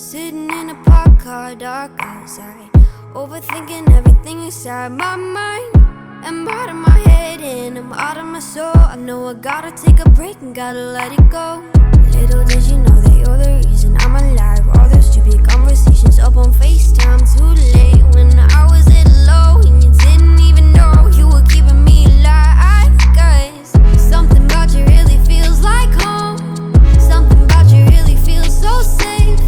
Sitting in a parked car, dark outside, overthinking everything inside my mind. I'm out of my head and I'm out of my soul. I know I gotta take a break and gotta let it go. Little did you know that you're the reason I'm alive. All those stupid conversations up on FaceTime too late when I was at low and you didn't even know you were keeping me alive. Cause something about you really feels like home. Something about you really feels so safe.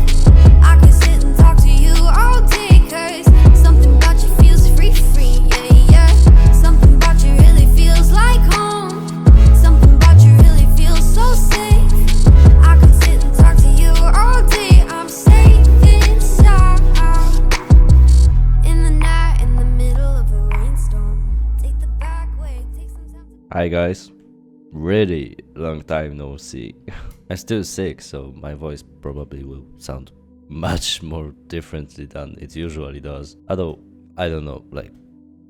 I could sit and talk to you all day. Cause something about you feels free, yeah, yeah. Something about you really feels like home. Something about you really feels so safe. I could sit and talk to you all day. I'm safe inside. In the night, in the middle of a rainstorm. Take the back way, take some time to... Hi guys, really long time no see. I'm still sick, so my voice probably will sound much more differently than it usually does. Although, I don't know, like,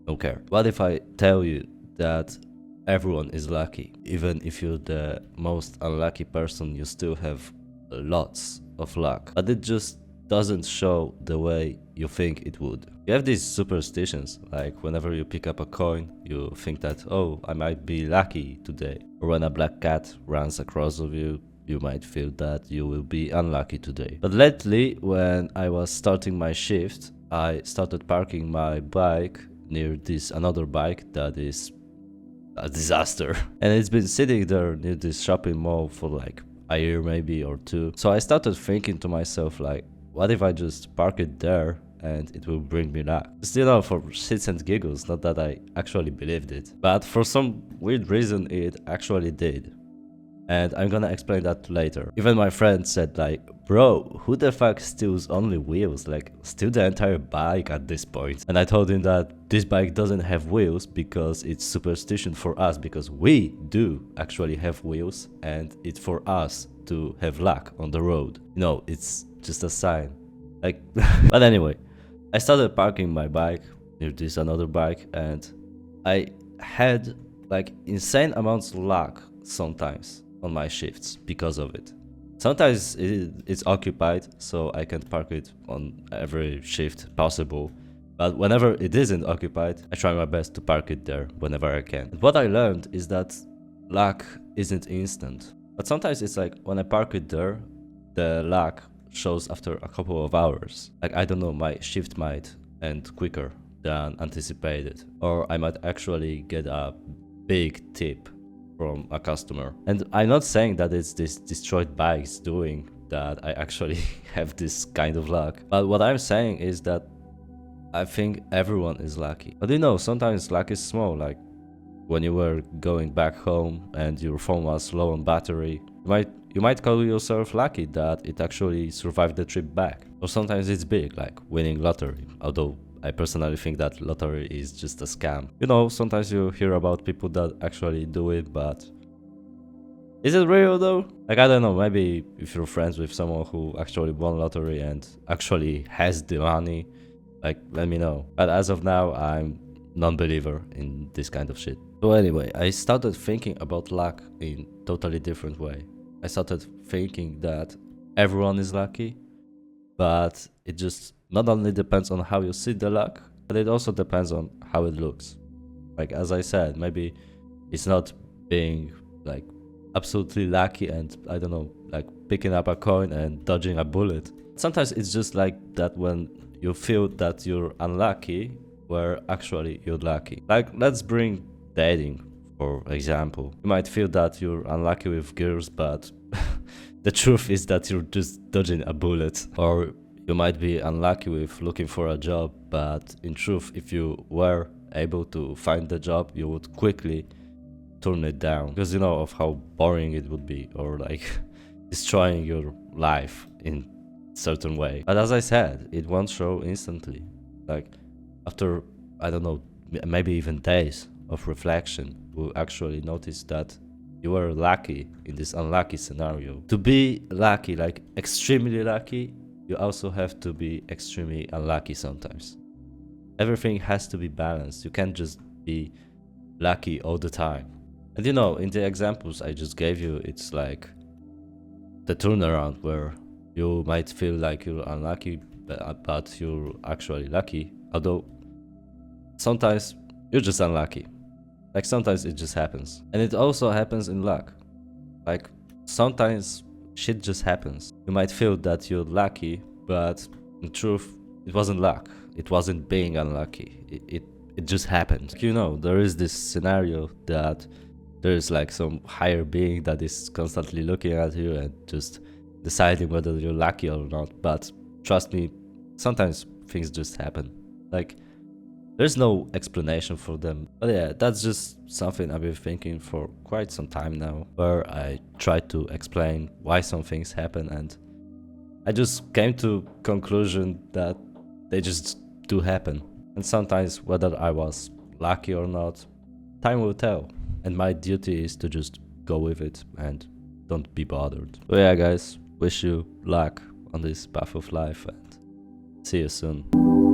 don't care. What if I tell you that everyone is lucky? Even if you're the most unlucky person, you still have lots of luck. But it just doesn't show the way you think it would. You have these superstitions, like whenever you pick up a coin, you think that, oh, I might be lucky today. Or when a black cat runs across of you, you might feel that you will be unlucky today. But lately, when I was starting my shift, I started parking my bike near this another bike that is a disaster. And it's been sitting there near this shopping mall for like a year maybe or two. So I started thinking to myself like, what if I just park it there and it will bring me luck? Just, you know, for shits and giggles, not that I actually believed it. But for some weird reason it actually did. And I'm gonna explain that later. Even my friend said like, bro, who the fuck steals only wheels? Like, steal the entire bike at this point. And I told him that this bike doesn't have wheels because it's superstition for us, because we do actually have wheels and it's for us to have luck on the road. You know, it's just a sign. Like, but anyway, I started parking my bike near this another bike and I had like insane amounts of luck sometimes on my shifts because of it. Sometimes it's occupied, so I can't park it on every shift possible. But whenever it isn't occupied, I try my best to park it there whenever I can. And what I learned is that luck isn't instant. But sometimes it's like when I park it there, the luck shows after a couple of hours. Like, I don't know, my shift might end quicker than anticipated. Or I might actually get a big tip from a customer. And I'm not saying that it's this destroyed bikes doing that I actually have this kind of luck. But what I'm saying is that I think everyone is lucky. But you know, sometimes luck is small, like when you were going back home and your phone was low on battery, you might call yourself lucky that it actually survived the trip back. Or sometimes it's big, like winning lottery, although I personally think that lottery is just a scam. You know, sometimes you hear about people that actually do it, but is it real though? Like, I don't know, maybe if you're friends with someone who actually won lottery and actually has the money, like, let me know. But as of now, I'm non-believer in this kind of shit. So anyway, I started thinking about luck in totally different way. I started thinking that everyone is lucky, but it just not only depends on how you see the luck, but it also depends on how it looks. Like, as I said, maybe it's not being like absolutely lucky and, I don't know, like picking up a coin and dodging a bullet. Sometimes it's just like that when you feel that you're unlucky, where actually you're lucky. Like, let's bring dating, for example. You might feel that you're unlucky with girls, but the truth is that you're just dodging a bullet. Or you might be unlucky with looking for a job, but in truth, if you were able to find the job, you would quickly turn it down because you know of how boring it would be, or like destroying your life in a certain way. But as I said, it won't show instantly. Like, after, I don't know, maybe even days of reflection, you'll actually notice that you were lucky in this unlucky scenario. To be lucky, like extremely lucky, you also have to be extremely unlucky sometimes. Everything has to be balanced. You can't just be lucky all the time. And you know, in the examples I just gave you, it's like the turnaround where You might feel like you're unlucky, but you're actually lucky. Although sometimes you're just unlucky. Like sometimes it just happens. And it also happens in luck. Like sometimes shit just happens. You might feel that you're lucky, but in truth, it wasn't luck. It wasn't being unlucky. It just happened. You know, there is this scenario that there is like some higher being that is constantly looking at you and just deciding whether you're lucky or not. But trust me, sometimes things just happen. Like there's no explanation for them. But yeah, that's just something I've been thinking for quite some time now, where I try to explain why some things happen, and I just came to conclusion that they just do happen. And sometimes whether I was lucky or not, time will tell. And my duty is to just go with it and don't be bothered. So yeah guys, wish you luck on this path of life and see you soon.